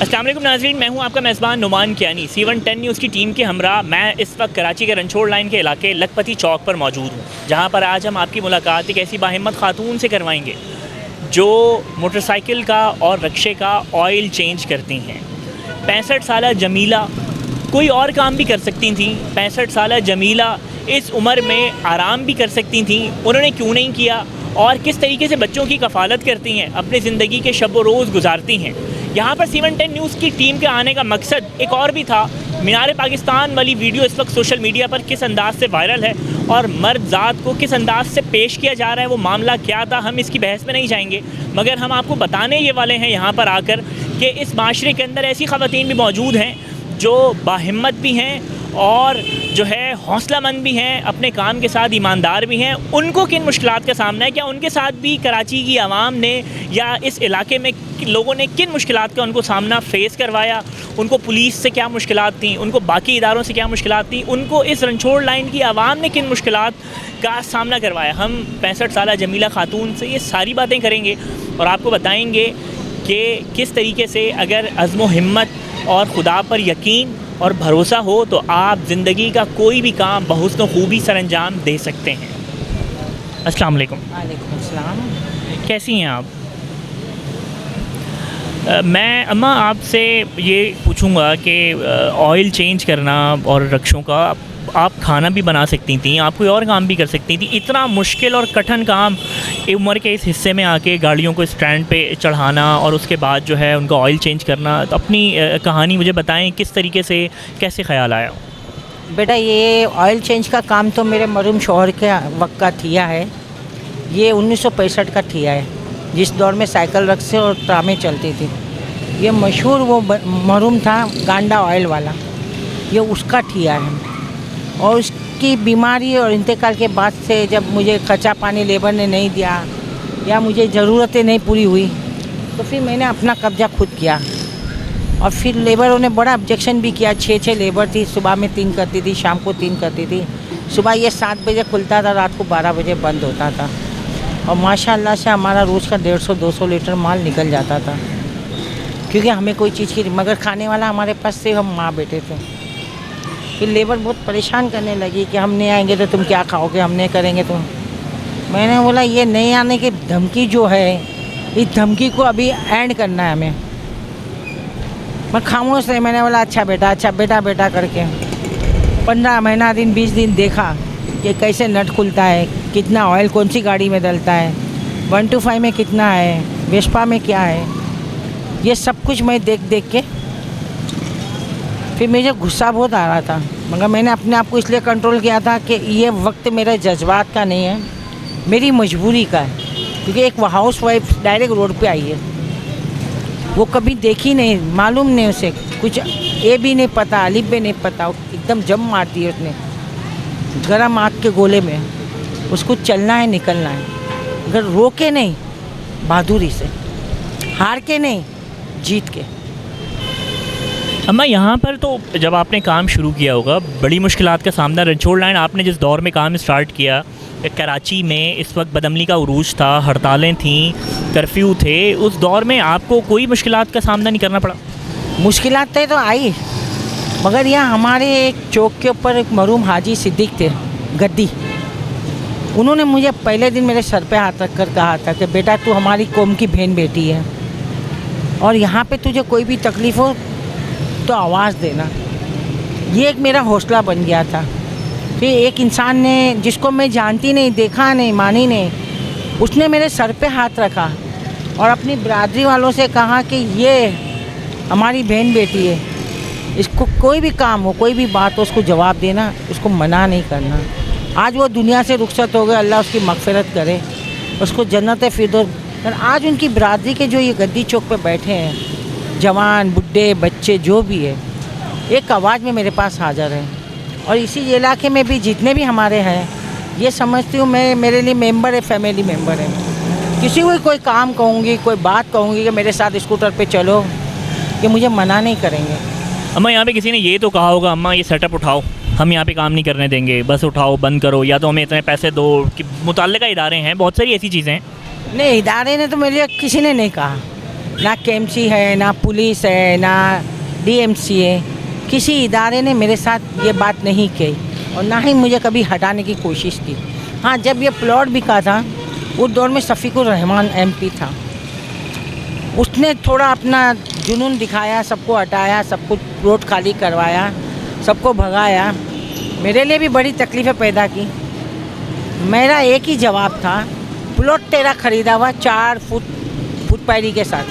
अस्सलाम वालेकुम नाज़रीन, मैं हूं आपका मेज़बान नुमान कियानी। C110 न्यूज़ की टीम के हमरा मैं इस वक्त कराची के रनछोड़ लाइन के इलाके लखपति चौक पर मौजूद हूं, जहां पर आज हम आपकी मुलाकात एक ऐसी बाहिम्मत खातून से करवाएंगे जो मोटरसाइकिल का और रिक्शे का ऑयल चेंज करती हैं। 65 साला जमीला कोई और काम भी कर सकती थी। 65 साला जमीला इस उम्र में आराम भी कर सकती थी, उन्होंने क्यों नहीं किया? और किस तरीके से बच्चों की कफ़ालत करती हैं, अपनी ज़िंदगी के शब व रोज़ गुजारती हैं। यहाँ पर C110 न्यूज़ की टीम के आने का मकसद एक और भी था। मीनार पाकिस्तान वाली वीडियो इस वक्त सोशल मीडिया पर किस अंदाज से वायरल है और मर्द ज़ात को किस अंदाज से पेश किया जा रहा है, वो मामला क्या था, हम इसकी बहस में नहीं जाएंगे, मगर हम आपको बताने ये वाले हैं यहाँ पर आकर कि इस माशरे के अंदर ऐसी ख़वातीन भी मौजूद हैं जो बाहिम्मत भी हैं और जो है हौसलामंद भी हैं, अपने काम के साथ ईमानदार भी हैं। उनको किन मुश्किलात का सामना है, क्या उनके साथ भी कराची की आवाम ने या इस इलाके में लोगों ने किन मुश्किलात का उनको सामना फ़ेस करवाया? उनको पुलिस से क्या मुश्किलात थी, उनको बाकी इदारों से क्या मुश्किलात थी, उनको इस रनछोड़ लाइन की आवाम ने किन मुश्किलात का सामना करवाया? हम 65 साला जमीला खातून से ये सारी बातें करेंगे और आपको बताएंगे कि किस तरीके से अगर अज़्म हिम्मत और खुदा पर यकीन और भरोसा हो तो आप ज़िंदगी का कोई भी काम बहुस्न खूबी सर अंजाम दे सकते हैं। अस्सलाम वालेकुम। वालेकुम अस्सलाम। कैसी हैं आप? मैं अम्मा आपसे ये पूछूंगा कि ऑयल चेंज करना और रिक्शों का आप खाना भी बना सकती थी, आप कोई और काम भी कर सकती थी। इतना मुश्किल और कठिन काम उम्र के इस हिस्से में आके गाड़ियों को स्टैंड पे चढ़ाना और उसके बाद जो है उनका ऑयल चेंज करना, तो अपनी कहानी मुझे बताएं, किस तरीके से कैसे ख़्याल आया? बेटा, ये ऑयल चेंज का काम तो मेरे मरूम शौहर के वक्त का थिया है। ये 1965 का थिया है, जिस दौर में साइकिल रिक्शे और ट्रामें चलती थी। ये मशहूर वो मरूम था गांडा ऑयल वाला, ये उसका थिया है। और उसकी बीमारी और इंतकाल के बाद से जब मुझे कच्चा पानी लेबर ने नहीं दिया या मुझे ज़रूरतें नहीं पूरी हुई, तो फिर मैंने अपना कब्ज़ा खुद किया। और फिर लेबरों ने बड़ा ऑब्जेक्शन भी किया। 6 लेबर थी, सुबह में 3 करती थी, शाम को 3 करती थी। सुबह ये 7 बजे खुलता था, रात को 12 बजे बंद होता था। और माशाल्लाह से हमारा रोज़ का 150-200 लीटर माल निकल जाता था, क्योंकि हमें कोई चीज़ की मगर खाने वाला हमारे पास से हम माँ बेटे थे। फिर लेबर बहुत परेशान करने लगी कि हम नहीं आएंगे तो तुम क्या खाओगे, हम नहीं करेंगे तुम। मैंने बोला ये नहीं आने की धमकी जो है, इस धमकी को अभी एंड करना है हमें। मैं खामोश रही। मैंने बोला अच्छा बेटा बेटा करके 15 महीना दिन 20 दिन देखा कि कैसे नट खुलता है, कितना ऑयल कौन सी गाड़ी में डलता है, 125 में कितना है, वेस्पा में क्या है, ये सब कुछ मैं देख के फिर मुझे गुस्सा बहुत आ रहा था। मगर मैंने अपने आप को इसलिए कंट्रोल किया था कि ये वक्त मेरे जज्बात का नहीं है, मेरी मजबूरी का है। क्योंकि एक हाउस वाइफ डायरेक्ट रोड पे आई है, वो कभी देखी नहीं, मालूम नहीं उसे कुछ, ए भी नहीं पता, अलिफ भी नहीं पता, एकदम जम मारती है उसने गरम आग के गोले में। उसको चलना है, निकलना है, अगर रोके नहीं, बहादुरी से, हार के नहीं, जीत के। अम्मा यहाँ पर तो जब आपने काम शुरू किया होगा, बड़ी मुश्किलात का सामना, रनछोड़ लाइन आपने जिस दौर में काम स्टार्ट किया, कराची में इस वक्त बदअमनी का उरूज था, हड़तालें थीं, कर्फ्यू थे, उस दौर में आपको कोई मुश्किलात का सामना नहीं करना पड़ा? मुश्किलात तो आई, मगर यहाँ हमारे एक चौक के ऊपर एक मरूम हाजी सिद्दीक थे गद्दी, उन्होंने मुझे पहले दिन मेरे सर पे हाथ रख कर कहा था कि बेटा तू हमारी कौम की बहन बेटी है और यहाँ पे तुझे कोई भी तकलीफ़ हो तो आवाज़ देना। ये एक मेरा हौसला बन गया था। फिर एक इंसान ने, जिसको मैं जानती नहीं, देखा नहीं, मानी नहीं, उसने मेरे सर पे हाथ रखा और अपनी बरादरी वालों से कहा कि ये हमारी बहन बेटी है, इसको कोई भी काम हो, कोई भी बात हो, उसको जवाब देना, उसको मना नहीं करना। आज वो दुनिया से रुखसत हो गए, अल्लाह उसकी मग़फ़िरत करे, उसको जन्नत फिरदौस। और आज उनकी बरादरी के जो ये गद्दी चौक पे बैठे हैं, जवान बुढ़े बच्चे जो भी है, एक आवाज़ में मेरे पास हाज़िर है। और इसी इलाके में भी जितने भी हमारे हैं, ये समझती हूँ मैं, मेरे लिए मेंबर है, फैमिली मेंबर है। किसी को कोई काम कहूँगी, कोई बात कहूँगी कि मेरे साथ स्कूटर पे चलो, कि मुझे मना नहीं करेंगे। अम्मा यहाँ पे किसी ने ये तो कहा होगा, अम्मा ये सेटअप उठाओ, हम यहाँ पे काम नहीं करने देंगे, बस उठाओ, बंद करो, या तो हमें इतने पैसे दो, कि मुतल्लिका इदारे हैं, बहुत सारी ऐसी चीज़ें हैं। नहीं, इदारे ने तो मेरे किसी ने नहीं कहा, ना केएमसी है, ना पुलिस है, ना डीएमसी है, किसी इदारे ने मेरे साथ ये बात नहीं की और ना ही मुझे कभी हटाने की कोशिश की। हाँ, जब ये प्लॉट बिका था उस दौर में शफीकुर रहमान एमपी था, उसने थोड़ा अपना जुनून दिखाया, सबको हटाया, सबको प्लॉट खाली करवाया, सबको भगाया, मेरे लिए भी बड़ी तकलीफ़ें पैदा की। मेरा एक ही जवाब था, प्लॉट तेरा ख़रीदा हुआ 4 फुट पैरी के साथ,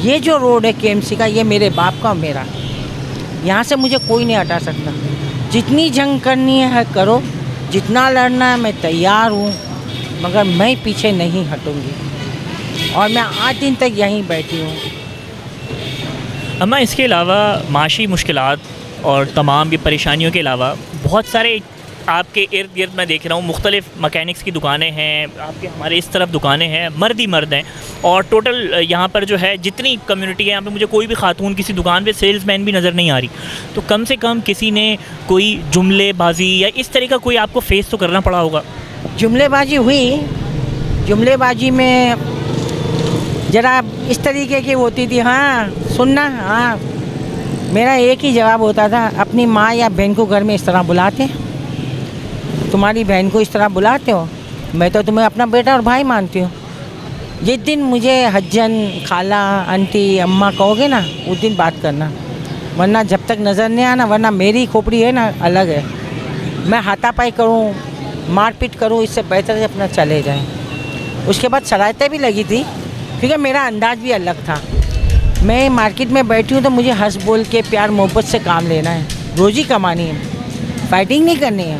ये जो रोड है केएमसी का, ये मेरे बाप का और मेरा, यहाँ से मुझे कोई नहीं हटा सकता। जितनी जंग करनी है करो, जितना लड़ना है मैं तैयार हूँ, मगर मैं पीछे नहीं हटूँगी और मैं आज दिन तक यहीं बैठी हूँ। अम्मा, इसके अलावा माशी मुश्किलात और तमाम ये परेशानियों के अलावा बहुत सारे आपके इर्द गिर्द मैं देख रहा हूँ मुख्तलिफ़ मकैनिक्स की दुकानें हैं, आपके हमारे इस तरफ दुकानें हैं, मर्द ही मर्द हैं और टोटल यहाँ पर जो है जितनी कम्युनिटी है यहाँ पे मुझे कोई भी खातून किसी दुकान पे सेल्समैन भी नज़र नहीं आ रही। तो कम से कम किसी ने कोई जुमलेबाजी या इस तरह का कोई आपको फेस तो करना पड़ा होगा। जुमलेबाजी हुई, जुमलेबाजी में ज़रा इस तरीके की होती थी, हाँ सुनना, हाँ मेरा एक ही जवाब होता था, अपनी माँ या बहन को घर में इस तरह बुलाते, तुम्हारी बहन को इस तरह बुलाते हो, मैं तो तुम्हें अपना बेटा और भाई मानती हूँ। जिस दिन मुझे हज्जन, खाला, आंटी, अम्मा कहोगे ना, उस दिन बात करना, वरना जब तक नज़र नहीं आना, वरना मेरी खोपड़ी है ना अलग है, मैं हाथापाई करूँ, मारपीट करूँ, इससे बेहतर है अपना चले जाएं। उसके बाद शरारतें भी लगी थी क्योंकि मेरा अंदाज़ भी अलग था। मैं मार्केट में बैठी हूँ तो मुझे हंस बोल के प्यार मोहब्बत से काम लेना है, रोज़ी कमानी है, फाइटिंग नहीं करनी है।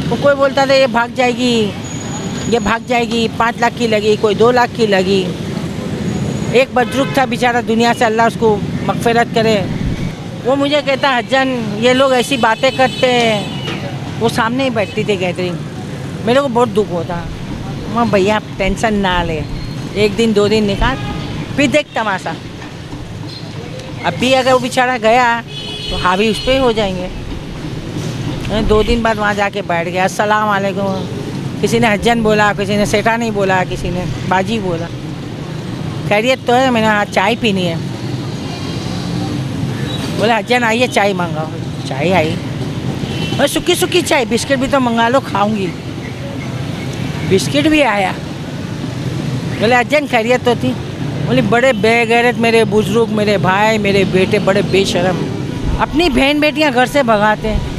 तो कोई बोलता था ये भाग जाएगी, ये भाग जाएगी, 5 लाख की लगी, कोई 2 लाख की लगी। एक बुजुर्ग था बेचारा दुनिया से, अल्लाह उसको मग़फ़िरत करे, वो मुझे कहता हज्जन ये लोग ऐसी बातें करते हैं, वो सामने ही बैठती थी गैदरिंग, मेरे को बहुत दुख होता। मैं भैया टेंशन ना ले, 1 दिन 2 दिन निकाल, फिर देख तमाशा। अभी अगर वो बेचारा गया तो हावी उस पर ही हो जाएंगे। 2 दिन बाद वहाँ जाके बैठ गया, अस्सलाम वालेकुम, किसी ने हज्जन बोला, किसी ने सेठा नहीं बोला, किसी ने बाजी बोला, खैरियत तो है, मैंने हाँ चाय पीनी है, बोला हज्जन आइए चाय मंगाओ, चाय आई, और सूखी सूखी चाय, बिस्किट भी तो मंगा लो खाऊंगी, बिस्किट भी आया। बोले हज्जन खैरियत तो थी, बोले बड़े बेगैरत मेरे बुजुर्ग, मेरे भाई, मेरे बेटे बड़े बेशरम, अपनी बहन बेटियां घर से भगाते हैं,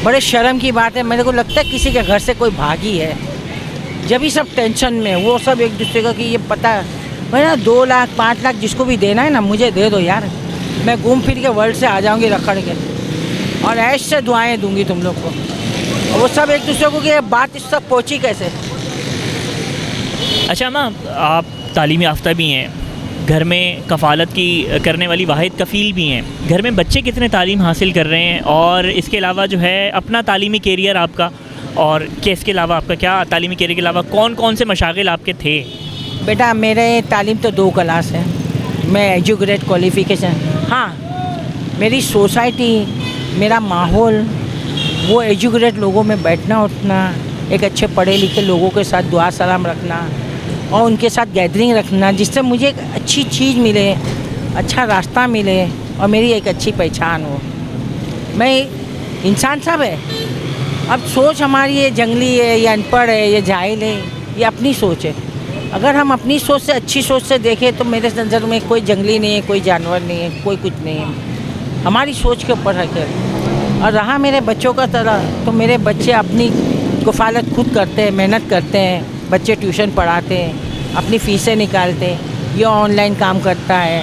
बड़े शर्म की बात है। मेरे को लगता है किसी के घर से कोई भागी है, जब ही सब टेंशन में, वो सब एक दूसरे को कि ये पता है भाई ना 2 लाख 5 लाख जिसको भी देना है ना मुझे दे दो यार, मैं घूम फिर के वर्ल्ड से आ जाऊंगी रखड़ के और ऐश से दुआएं दूंगी तुम लोग को। और वो सब एक दूसरे को कि ये बात इस तक पहुँची कैसे। अच्छा माँ, आप तालीम याफ्ता भी हैं, घर में कफ़ालत की करने वाली वाहिद कफ़ील भी हैं, घर में बच्चे कितने तालीम हासिल कर रहे हैं और इसके अलावा जो है अपना तालीमी कैरियर आपका, और क्या इसके अलावा आपका क्या तालीमी कैरियर के अलावा कौन कौन से मशागिल आपके थे? बेटा मेरे तालीम तो 2 क्लास है, मैं एजुकेटेड क्वालिफ़िकेशन, हाँ मेरी सोसाइटी, मेरा माहौल, वो एजुकेटेड लोगों में बैठना उठना, एक अच्छे पढ़े लिखे लोगों के साथ दुआ सलाम रखना और उनके साथ गैदरिंग रखना, जिससे मुझे एक अच्छी चीज़ मिले, अच्छा रास्ता मिले और मेरी एक अच्छी पहचान हो। मैं इंसान सब है, अब सोच हमारी ये जंगली है, ये अनपढ़ है, ये जाहिल है, ये अपनी सोच है। अगर हम अपनी सोच से, अच्छी सोच से देखें तो मेरे नज़र में कोई जंगली नहीं है, कोई जानवर नहीं है, कोई कुछ नहीं है, हमारी सोच के ऊपर रखे। और रहा मेरे बच्चों का तरह, तो मेरे बच्चे अपनी कफ़ालत खुद करते हैं, मेहनत करते हैं, बच्चे ट्यूशन पढ़ाते हैं, अपनी फ़ीसें निकालते हैं, ये ऑनलाइन काम करता है,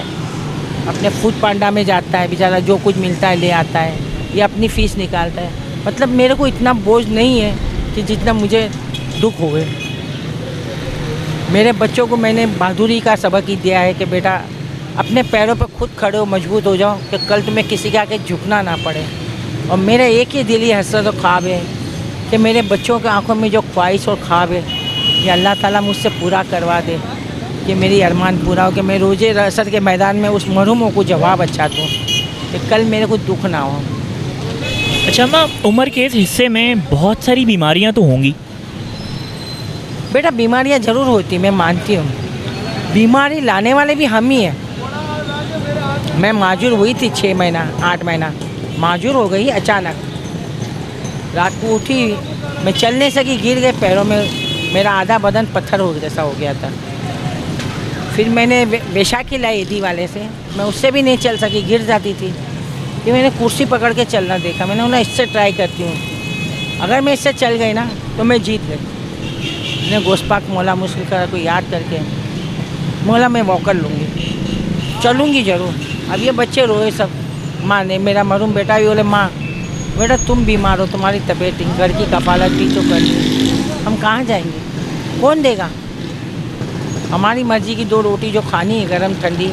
अपने फूड पांडा में जाता है बेचारा, जो कुछ मिलता है ले आता है, ये अपनी फ़ीस निकालता है। मतलब मेरे को इतना बोझ नहीं है कि जितना मुझे दुख होवे। मेरे बच्चों को मैंने बहादुरी का सबक ही दिया है कि बेटा अपने पैरों पर खुद खड़े हो, मजबूत हो जाओ कि कल तुम्हें किसी के आगे झुकना ना पड़े। और मेरा एक ही दिली हसरत और ख्वाब है कि मेरे बच्चों की आंखों में जो ख्वाहिश और ख्वाब है ये अल्लाह ताला मुझसे पूरा करवा दे, कि मेरी अरमान पूरा हो, कि मैं रोज़े असर के मैदान में उस मरूमों को जवाब अच्छा दूँ कि कल मेरे को दुख ना हो। अच्छा माँ, उम्र के इस हिस्से में बहुत सारी बीमारियाँ तो होंगी? बेटा बीमारियां ज़रूर होती, मैं मानती हूँ बीमारी लाने वाले भी हम ही हैं। मैं माजूर हुई थी 6 महीना 8 महीना, माजूर हो गई अचानक। रात को उठी, मैं चल नहीं सकी, गिर गए पैरों में, मेरा आधा बदन पत्थर हो जैसा हो गया था। फिर मैंने वैशाखी लाई ईदी वाले से, मैं उससे भी नहीं चल सकी, गिर जाती थी। फिर मैंने कुर्सी पकड़ के चलना देखा, मैंने बोला इससे ट्राई करती हूँ, अगर मैं इससे चल गई ना तो मैं जीत गई। मैंने गोस्पाक मौला मुस्लिम को याद करके मौला मैं वॉकर लूँगी, चलूँगी ज़रूर। अब ये बच्चे रोए सब, माँ ने, मेरा मरूम बेटा भी बोले माँ बेटा तुम बीमार हो, तुम्हारी तबीयत ठीक, घर की कफालत भी तो करनी, हम कहाँ जाएंगे, कौन देगा? हमारी मर्ज़ी की 2 रोटी जो खानी है गरम ठंडी,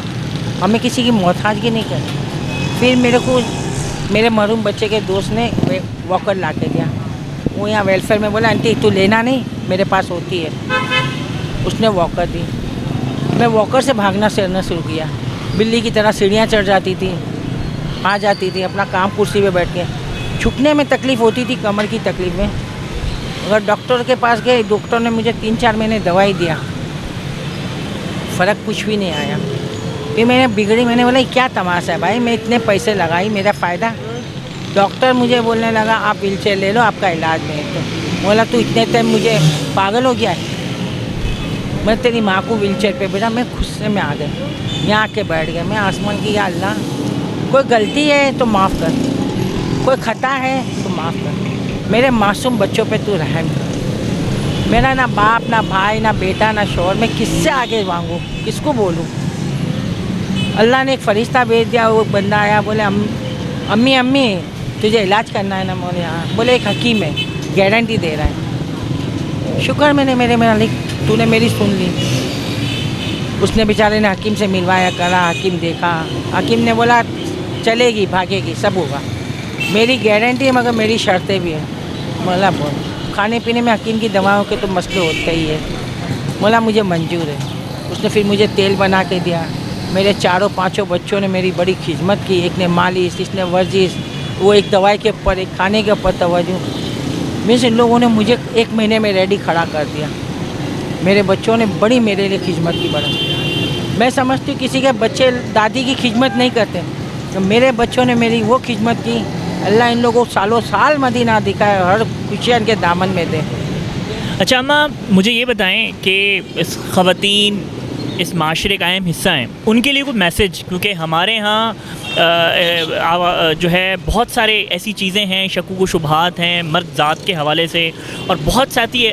हमें किसी की मोहताजगी नहीं करनी। फिर मेरे को मेरे मरूम बच्चे के दोस्त ने वॉकर ला के दिया। वो यहाँ वेलफेयर में बोला आंटी तू लेना नहीं, मेरे पास होती है। उसने वॉकर दी, मैं वॉकर से भागना सीढ़ना शुरू किया। बिल्ली की तरह सीढ़ियाँ चढ़ जाती थी, आ जाती थी, अपना काम कुर्सी पे बैठ के। झुकने में तकलीफ़ होती थी, कमर की तकलीफ़ में। अगर डॉक्टर के पास गए, डॉक्टर ने मुझे 3-4 महीने दवाई दिया, फ़र्क कुछ भी नहीं आया। फिर मैंने बिगड़ी, मैंने बोला क्या तमाशा है भाई, मैं इतने पैसे लगाई, मेरा फ़ायदा। डॉक्टर मुझे बोलने लगा आप व्हीलचेयर ले लो, आपका इलाज नहीं है। तो बोला तू इतने टाइम मुझे पागल हो गया है, मैं तेरी माँ को व्हीलचेयर पे बैठा। मैं गुस्से में आ गई, यहाँ आके बैठ गया। मैं आसमान की या अल्लाह, कोई गलती है तो माफ़ कर, कोई खता है तो माफ़ कर, मेरे मासूम बच्चों पे तू रहम कर। मेरा ना बाप, ना भाई, ना बेटा, ना शौहर, मैं किससे आगे मांगूँ, किसको बोलूँ? अल्लाह ने एक फ़रिश्ता भेज दिया, वो बंदा आया, बोले अम्मी अम्मी तुझे इलाज करना है ना? बोले हाँ। बोले एक हकीम है, गारंटी दे रहा है। शुक्र मैंने मेरे मालिक, तूने मेरी सुन ली। उसने बेचारे ने हकीम से मिलवाया करा, हकीम देखा, हकीम ने बोला चलेगी, भागेगी, सब होगा, मेरी गारंटी है, मगर मेरी शर्तें भी हैं। बोला बोल, खाने पीने में हकीम की दवाओं के तो मसले होते ही है। बोला मुझे मंजूर है। उसने फिर मुझे तेल बना के दिया। मेरे 4-5 बच्चों ने मेरी बड़ी खिदमत की, एक ने मालिश, इसने वर्जिश, वो एक दवाई के ऊपर, एक खाने के ऊपर तवज्जो। मीन्स इन लोगों ने मुझे 1 महीने में रेडी खड़ा कर दिया। मेरे बच्चों ने बड़ी मेरे लिए खिदमत की। बड़ा मैं समझती हूँ किसी के बच्चे दादी की खिदमत नहीं करते, तो मेरे बच्चों ने मेरी वो खिदमत की। अल्लाह इन लोगों को सालों साल मदीना दिखाए, हर खुशियाँ इनके दामन में दे। अच्छा अम्मा, मुझे ये बताएं कि इस ख़वातीन इस माशरे का अहम हिस्सा हैं, उनके लिए कोई मैसेज, क्योंकि हमारे यहाँ जो है बहुत सारे ऐसी चीज़ें हैं, शकूक व शुबहात हैं मर्द ज़ात के हवाले से, और बहुत सारी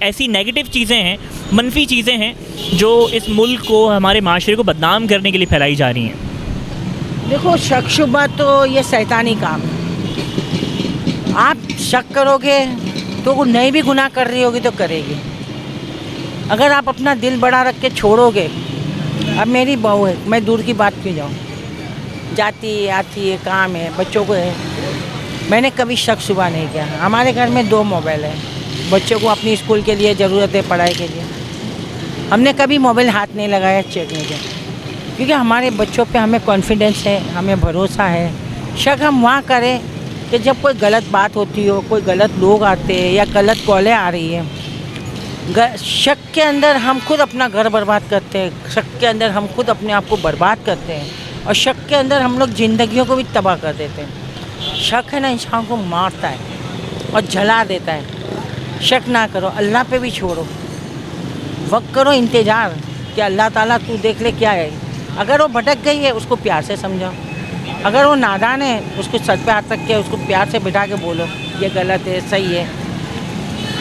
ऐसी नेगेटिव चीज़ें हैं, मनफी चीज़ें हैं जो इस मुल्क को, हमारे माशरे को बदनाम करने के लिए फैलाई जा रही हैं। देखो शक शुबा तो ये शैतानी काम है। आप शक करोगे तो वो नहीं भी गुनाह कर रही होगी तो करेगी। अगर आप अपना दिल बड़ा रख के छोड़ोगे, अब मेरी बहू है, मैं दूर की बात क्यों जाऊँ, जाती है आती है, काम है, बच्चों को है, मैंने कभी शक शुबा नहीं किया। हमारे घर में 2 मोबाइल है, बच्चों को अपनी स्कूल के लिए ज़रूरत है, पढ़ाई के लिए, हमने कभी मोबाइल हाथ नहीं लगाया, चेक नहीं किया, क्योंकि हमारे बच्चों पे हमें कॉन्फिडेंस है, हमें भरोसा है। शक हम वहाँ करें कि जब कोई गलत बात होती हो, कोई गलत लोग आते हैं या गलत कॉलें आ रही है। शक के अंदर हम खुद अपना घर बर्बाद करते हैं, शक के अंदर हम खुद अपने आप को बर्बाद करते हैं, और शक के अंदर हम लोग ज़िंदगियों को भी तबाह कर देते हैं। शक है ना, इंसान को मारता है और जला देता है। शक ना करो, अल्लाह पे भी छोड़ो, वक्त करो इंतज़ार कि अल्लाह ताला तू देख ले क्या है। अगर वो भटक गई है उसको प्यार से समझाओ, अगर वो नादान है उसको सर पे हाथ रख के उसको प्यार से बिठा के बोलो ये गलत है, सही है।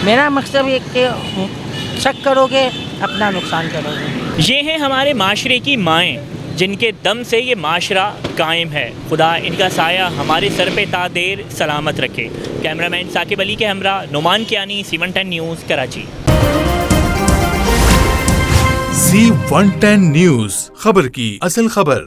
मेरा मकसद ये कि शक करोगे अपना नुकसान करोगे। ये हैं हमारे माशरे की माएँ, जिनके दम से ये माशरा कायम है। खुदा इनका साया हमारे सर पे तादेर सलामत रखे। कैमरामैन साकिब अली के हमरा Numan Kiyani, C110 news Karachi. C110 news, खबर की असल खबर।